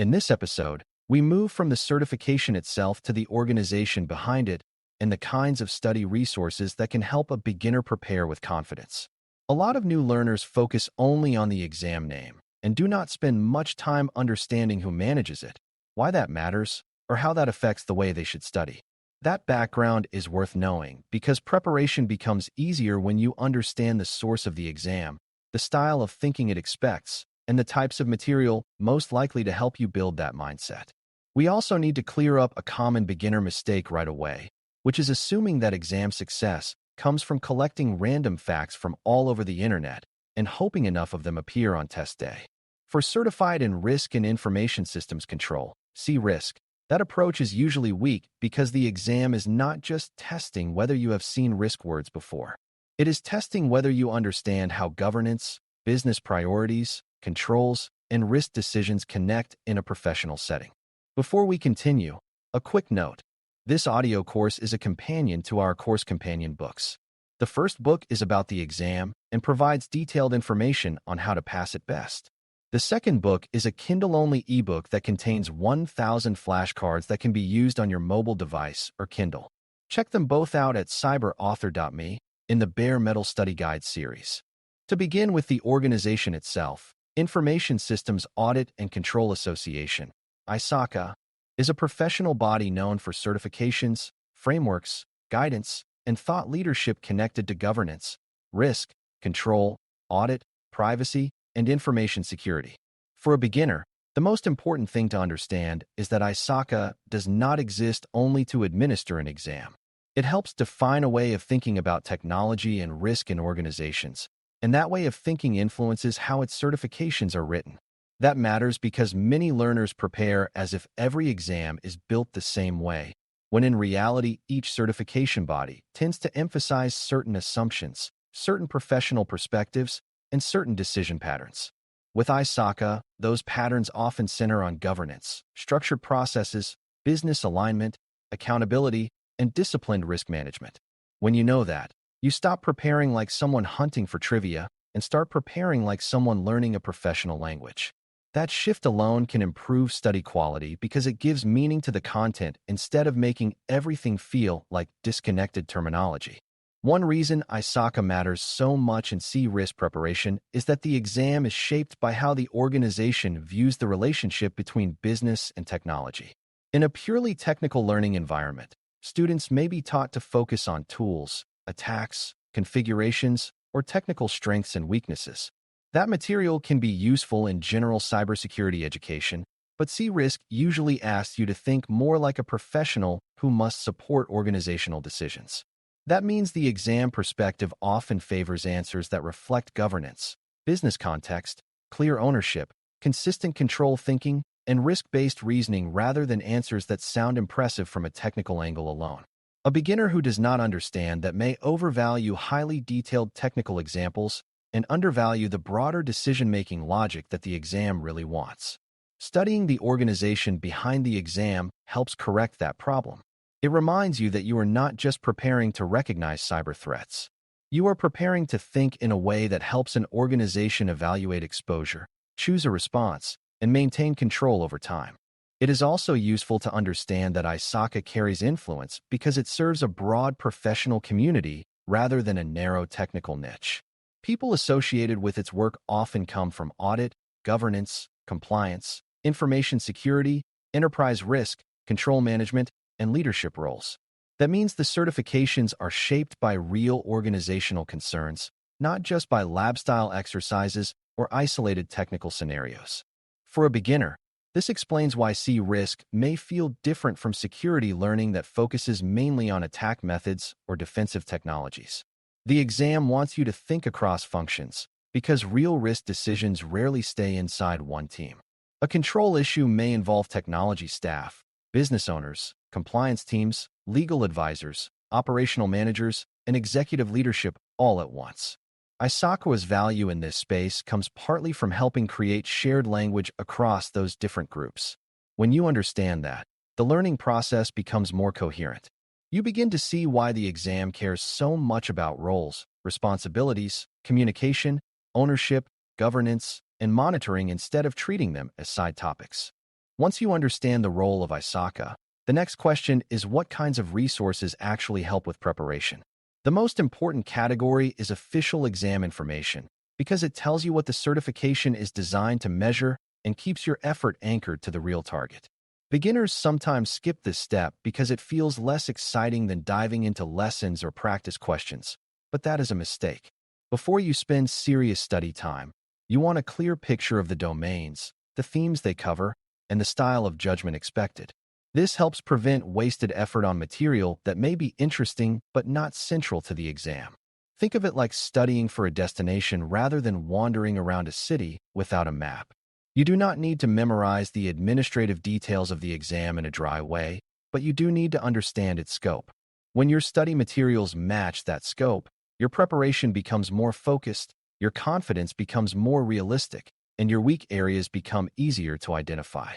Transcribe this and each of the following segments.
In this episode, we move from the certification itself to the organization behind it and the kinds of study resources that can help a beginner prepare with confidence. A lot of new learners focus only on the exam name and do not spend much time understanding who manages it, why that matters, or how that affects the way they should study. That background is worth knowing because preparation becomes easier when you understand the source of the exam, the style of thinking it expects, and the types of material most likely to help you build that mindset. We also need to clear up a common beginner mistake right away, which is assuming that exam success comes from collecting random facts from all over the internet and hoping enough of them appear on test day. For certified in Risk and Information Systems Control, CRISC, that approach is usually weak because the exam is not just testing whether you have seen risk words before. It is testing whether you understand how governance, business priorities, controls, and risk decisions connect in a professional setting. Before we continue, a quick note. This audio course is a companion to our course companion books. The first book is about the exam and provides detailed information on how to pass it best. The second book is a Kindle-only ebook that contains 1,000 flashcards that can be used on your mobile device or Kindle. Check them both out at cyberauthor.me in the Bare Metal Study Guide series. To begin with the organization itself, Information Systems Audit and Control Association, ISACA, is a professional body known for certifications, frameworks, guidance, and thought leadership connected to governance, risk, control, audit, privacy, and information security. For a beginner, the most important thing to understand is that ISACA does not exist only to administer an exam. It helps define a way of thinking about technology and risk in organizations, and that way of thinking influences how its certifications are written. That matters because many learners prepare as if every exam is built the same way, when in reality, each certification body tends to emphasize certain assumptions, certain professional perspectives, and certain decision patterns. With ISACA, those patterns often center on governance, structured processes, business alignment, accountability, and disciplined risk management. When you know that, you stop preparing like someone hunting for trivia and start preparing like someone learning a professional language. That shift alone can improve study quality because it gives meaning to the content instead of making everything feel like disconnected terminology. One reason ISACA matters so much in CRISC preparation is that the exam is shaped by how the organization views the relationship between business and technology. In a purely technical learning environment, students may be taught to focus on tools, attacks, configurations, or technical strengths and weaknesses. That material can be useful in general cybersecurity education, but CRISC usually asks you to think more like a professional who must support organizational decisions. That means the exam perspective often favors answers that reflect governance, business context, clear ownership, consistent control thinking, and risk-based reasoning rather than answers that sound impressive from a technical angle alone. A beginner who does not understand that may overvalue highly detailed technical examples and undervalue the broader decision-making logic that the exam really wants. Studying the organization behind the exam helps correct that problem. It reminds you that you are not just preparing to recognize cyber threats. You are preparing to think in a way that helps an organization evaluate exposure, choose a response, and maintain control over time. It is also useful to understand that ISACA carries influence because it serves a broad professional community rather than a narrow technical niche. People associated with its work often come from audit, governance, compliance, information security, enterprise risk, control management, and leadership roles. That means the certifications are shaped by real organizational concerns, not just by lab-style exercises or isolated technical scenarios. For a beginner, this explains why CRISC may feel different from security learning that focuses mainly on attack methods or defensive technologies. The exam wants you to think across functions because real risk decisions rarely stay inside one team. A control issue may involve technology staff, business owners, compliance teams, legal advisors, operational managers, and executive leadership all at once. ISACA's value in this space comes partly from helping create shared language across those different groups. When you understand that, the learning process becomes more coherent. You begin to see why the exam cares so much about roles, responsibilities, communication, ownership, governance, and monitoring instead of treating them as side topics. Once you understand the role of ISACA, the next question is what kinds of resources actually help with preparation. The most important category is official exam information because it tells you what the certification is designed to measure and keeps your effort anchored to the real target. Beginners sometimes skip this step because it feels less exciting than diving into lessons or practice questions, but that is a mistake. Before you spend serious study time, you want a clear picture of the domains, the themes they cover, and the style of judgment expected. This helps prevent wasted effort on material that may be interesting but not central to the exam. Think of it like studying for a destination rather than wandering around a city without a map. You do not need to memorize the administrative details of the exam in a dry way, but you do need to understand its scope. When your study materials match that scope, your preparation becomes more focused, your confidence becomes more realistic, and your weak areas become easier to identify.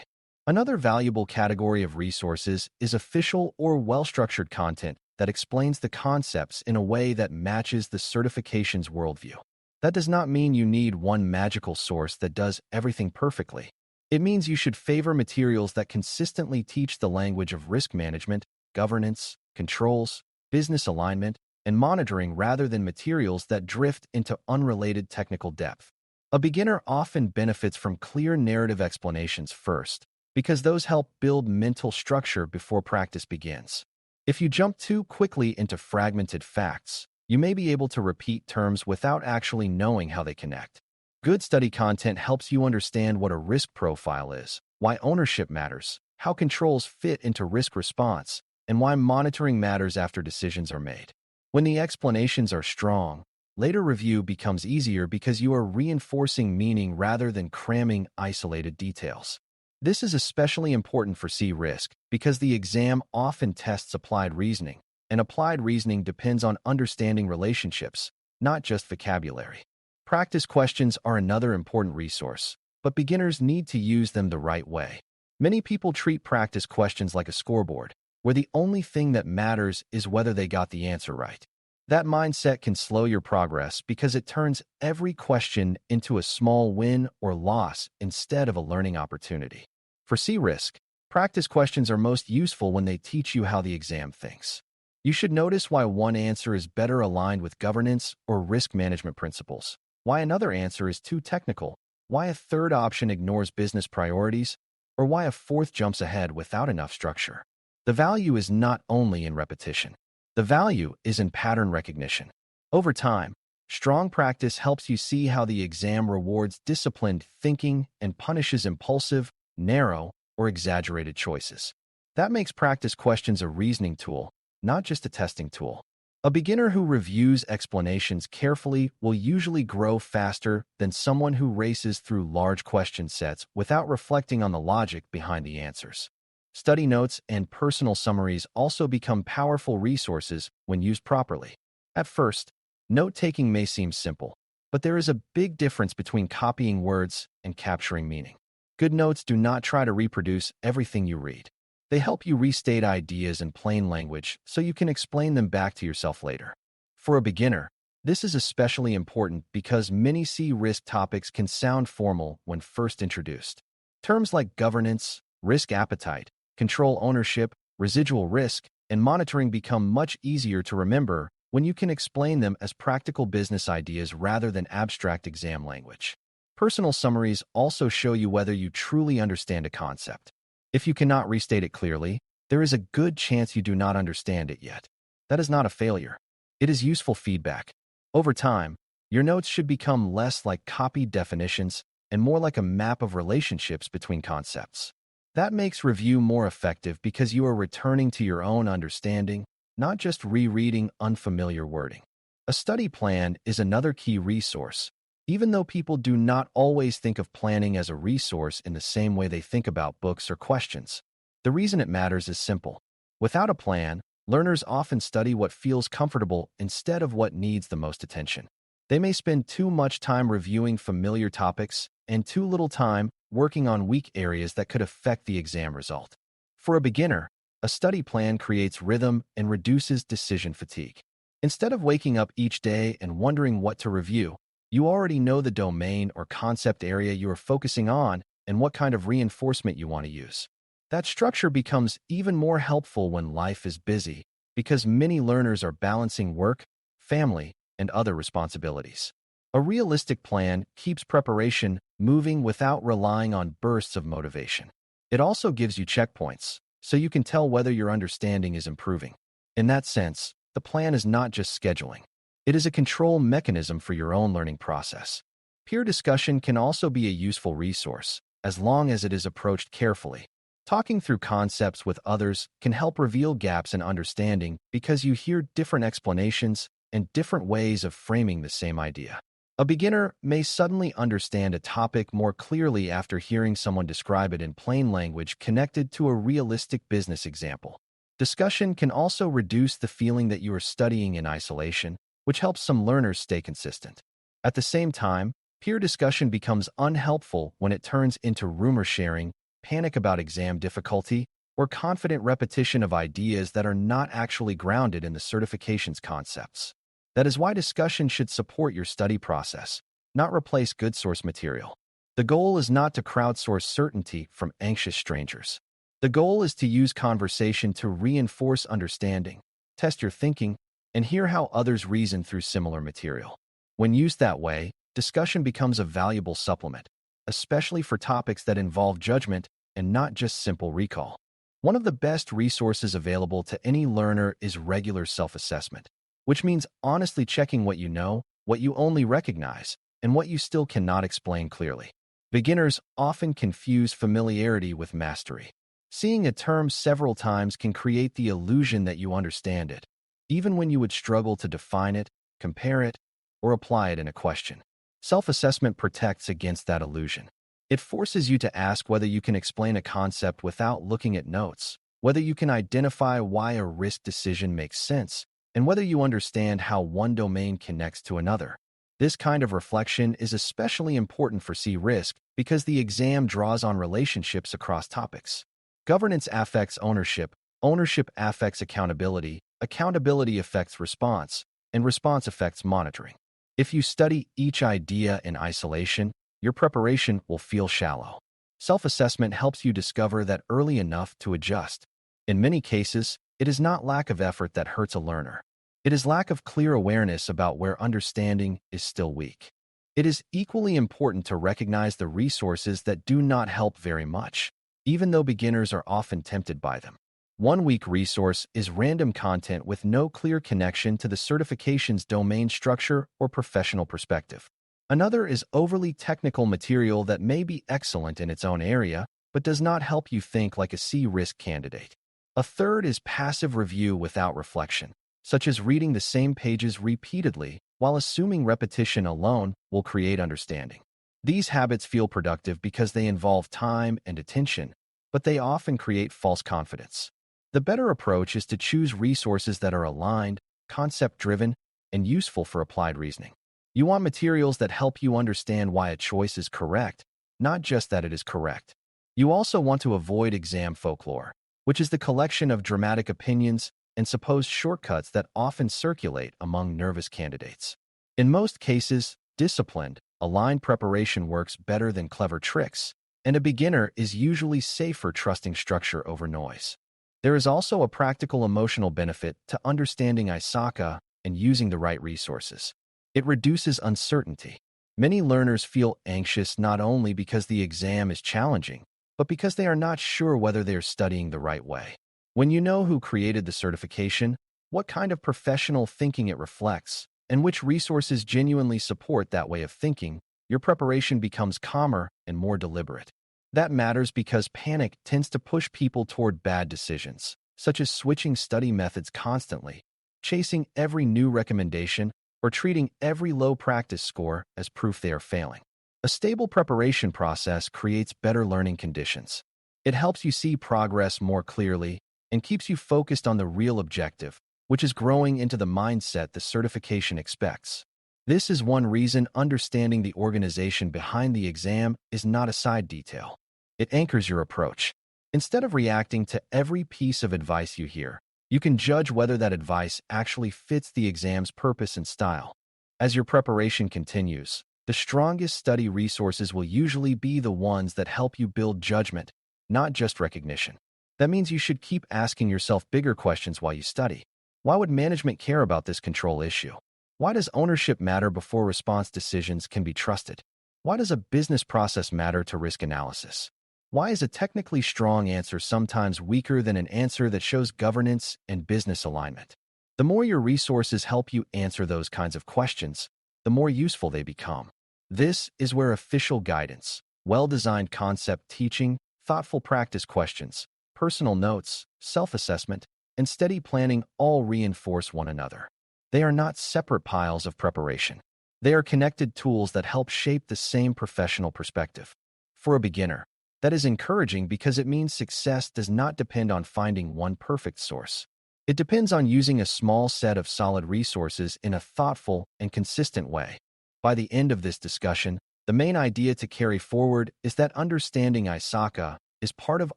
Another valuable category of resources is official or well-structured content that explains the concepts in a way that matches the certification's worldview. That does not mean you need one magical source that does everything perfectly. It means you should favor materials that consistently teach the language of risk management, governance, controls, business alignment, and monitoring rather than materials that drift into unrelated technical depth. A beginner often benefits from clear narrative explanations first, because those help build mental structure before practice begins. If you jump too quickly into fragmented facts, you may be able to repeat terms without actually knowing how they connect. Good study content helps you understand what a risk profile is, why ownership matters, how controls fit into risk response, and why monitoring matters after decisions are made. When the explanations are strong, later review becomes easier because you are reinforcing meaning rather than cramming isolated details. This is especially important for CRISC because the exam often tests applied reasoning, and applied reasoning depends on understanding relationships, not just vocabulary. Practice questions are another important resource, but beginners need to use them the right way. Many people treat practice questions like a scoreboard, where the only thing that matters is whether they got the answer right. That mindset can slow your progress because it turns every question into a small win or loss instead of a learning opportunity. For CRISC, practice questions are most useful when they teach you how the exam thinks. You should notice why one answer is better aligned with governance or risk management principles, why another answer is too technical, why a third option ignores business priorities, or why a fourth jumps ahead without enough structure. The value is not only in repetition. The value is in pattern recognition. Over time, strong practice helps you see how the exam rewards disciplined thinking and punishes impulsive, narrow, or exaggerated choices. That makes practice questions a reasoning tool, not just a testing tool. A beginner who reviews explanations carefully will usually grow faster than someone who races through large question sets without reflecting on the logic behind the answers. Study notes and personal summaries also become powerful resources when used properly. At first, note-taking may seem simple, but there is a big difference between copying words and capturing meaning. Good notes do not try to reproduce everything you read. They help you restate ideas in plain language so you can explain them back to yourself later. For a beginner, this is especially important because many CRISC topics can sound formal when first introduced. Terms like governance, risk appetite, control ownership, residual risk, and monitoring become much easier to remember when you can explain them as practical business ideas rather than abstract exam language. Personal summaries also show you whether you truly understand a concept. If you cannot restate it clearly, there is a good chance you do not understand it yet. That is not a failure. It is useful feedback. Over time, your notes should become less like copied definitions and more like a map of relationships between concepts. That makes review more effective because you are returning to your own understanding, not just rereading unfamiliar wording. A study plan is another key resource, even though people do not always think of planning as a resource in the same way they think about books or questions. The reason it matters is simple. Without a plan, learners often study what feels comfortable instead of what needs the most attention. They may spend too much time reviewing familiar topics and too little time working on weak areas that could affect the exam result. For a beginner, a study plan creates rhythm and reduces decision fatigue. Instead of waking up each day and wondering what to review, you already know the domain or concept area you are focusing on and what kind of reinforcement you want to use. That structure becomes even more helpful when life is busy, because many learners are balancing work, family, and other responsibilities. A realistic plan keeps preparation moving without relying on bursts of motivation. It also gives you checkpoints, so you can tell whether your understanding is improving. In that sense, the plan is not just scheduling. It is a control mechanism for your own learning process. Peer discussion can also be a useful resource, as long as it is approached carefully. Talking through concepts with others can help reveal gaps in understanding because you hear different explanations and different ways of framing the same idea. A beginner may suddenly understand a topic more clearly after hearing someone describe it in plain language connected to a realistic business example. Discussion can also reduce the feeling that you are studying in isolation, which helps some learners stay consistent. At the same time, peer discussion becomes unhelpful when it turns into rumor sharing, panic about exam difficulty, or confident repetition of ideas that are not actually grounded in the certification's concepts. That is why discussion should support your study process, not replace good source material. The goal is not to crowdsource certainty from anxious strangers. The goal is to use conversation to reinforce understanding, test your thinking, and hear how others reason through similar material. When used that way, discussion becomes a valuable supplement, especially for topics that involve judgment and not just simple recall. One of the best resources available to any learner is regular self-assessment, which means honestly checking what you know, what you only recognize, and what you still cannot explain clearly. Beginners often confuse familiarity with mastery. Seeing a term several times can create the illusion that you understand it, even when you would struggle to define it, compare it, or apply it in a question. Self-assessment protects against that illusion. It forces you to ask whether you can explain a concept without looking at notes, whether you can identify why a risk decision makes sense, and whether you understand how one domain connects to another. This kind of reflection is especially important for CRISC because the exam draws on relationships across topics. Governance affects ownership, ownership affects accountability, accountability affects response, and response affects monitoring. If you study each idea in isolation, your preparation will feel shallow. Self-assessment helps you discover that early enough to adjust. In many cases, it is not lack of effort that hurts a learner. It is lack of clear awareness about where understanding is still weak. It is equally important to recognize the resources that do not help very much, even though beginners are often tempted by them. One weak resource is random content with no clear connection to the certification's domain structure or professional perspective. Another is overly technical material that may be excellent in its own area, but does not help you think like a CRISC candidate. A third is passive review without reflection, such as reading the same pages repeatedly while assuming repetition alone will create understanding. These habits feel productive because they involve time and attention, but they often create false confidence. The better approach is to choose resources that are aligned, concept-driven, and useful for applied reasoning. You want materials that help you understand why a choice is correct, not just that it is correct. You also want to avoid exam folklore, which is the collection of dramatic opinions and supposed shortcuts that often circulate among nervous candidates. In most cases, disciplined, aligned preparation works better than clever tricks, and a beginner is usually safer trusting structure over noise. There is also a practical emotional benefit to understanding ISACA and using the right resources. It reduces uncertainty. Many learners feel anxious not only because the exam is challenging, but because they are not sure whether they are studying the right way. When you know who created the certification, what kind of professional thinking it reflects, and which resources genuinely support that way of thinking, your preparation becomes calmer and more deliberate. That matters because panic tends to push people toward bad decisions, such as switching study methods constantly, chasing every new recommendation, or treating every low practice score as proof they are failing. A stable preparation process creates better learning conditions. It helps you see progress more clearly and keeps you focused on the real objective, which is growing into the mindset the certification expects. This is one reason understanding the organization behind the exam is not a side detail. It anchors your approach. Instead of reacting to every piece of advice you hear, you can judge whether that advice actually fits the exam's purpose and style. As your preparation continues, The strongest study resources will usually be the ones that help you build judgment, not just recognition. That means you should keep asking yourself bigger questions while you study. Why would management care about this control issue? Why does ownership matter before response decisions can be trusted? Why does a business process matter to risk analysis? Why is a technically strong answer sometimes weaker than an answer that shows governance and business alignment? The more your resources help you answer those kinds of questions, the more useful they become. This is where official guidance, well-designed concept teaching, thoughtful practice questions, personal notes, self-assessment, and steady planning all reinforce one another. They are not separate piles of preparation. They are connected tools that help shape the same professional perspective. For a beginner, that is encouraging because it means success does not depend on finding one perfect source. It depends on using a small set of solid resources in a thoughtful and consistent way. By the end of this discussion, the main idea to carry forward is that understanding ISACA is part of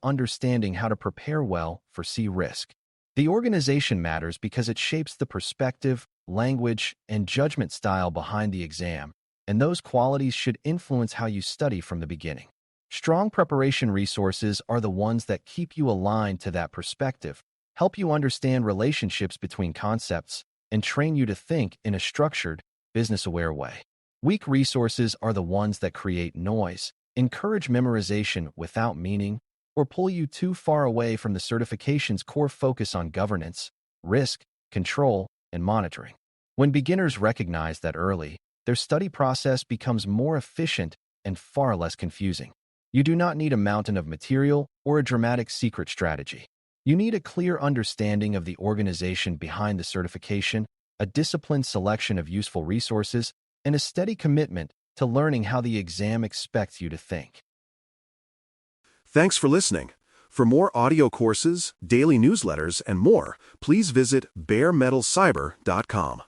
understanding how to prepare well for CRISC. The organization matters because it shapes the perspective, language, and judgment style behind the exam, and those qualities should influence how you study from the beginning. Strong preparation resources are the ones that keep you aligned to that perspective, help you understand relationships between concepts, and train you to think in a structured, business-aware way. Weak resources are the ones that create noise, encourage memorization without meaning, or pull you too far away from the certification's core focus on governance, risk, control, and monitoring. When beginners recognize that early, their study process becomes more efficient and far less confusing. You do not need a mountain of material or a dramatic secret strategy. You need a clear understanding of the organization behind the certification, a disciplined selection of useful resources, and a steady commitment to learning how the exam expects you to think. Thanks for listening. For more audio courses, daily newsletters, and more, please visit baremetalcyber.com.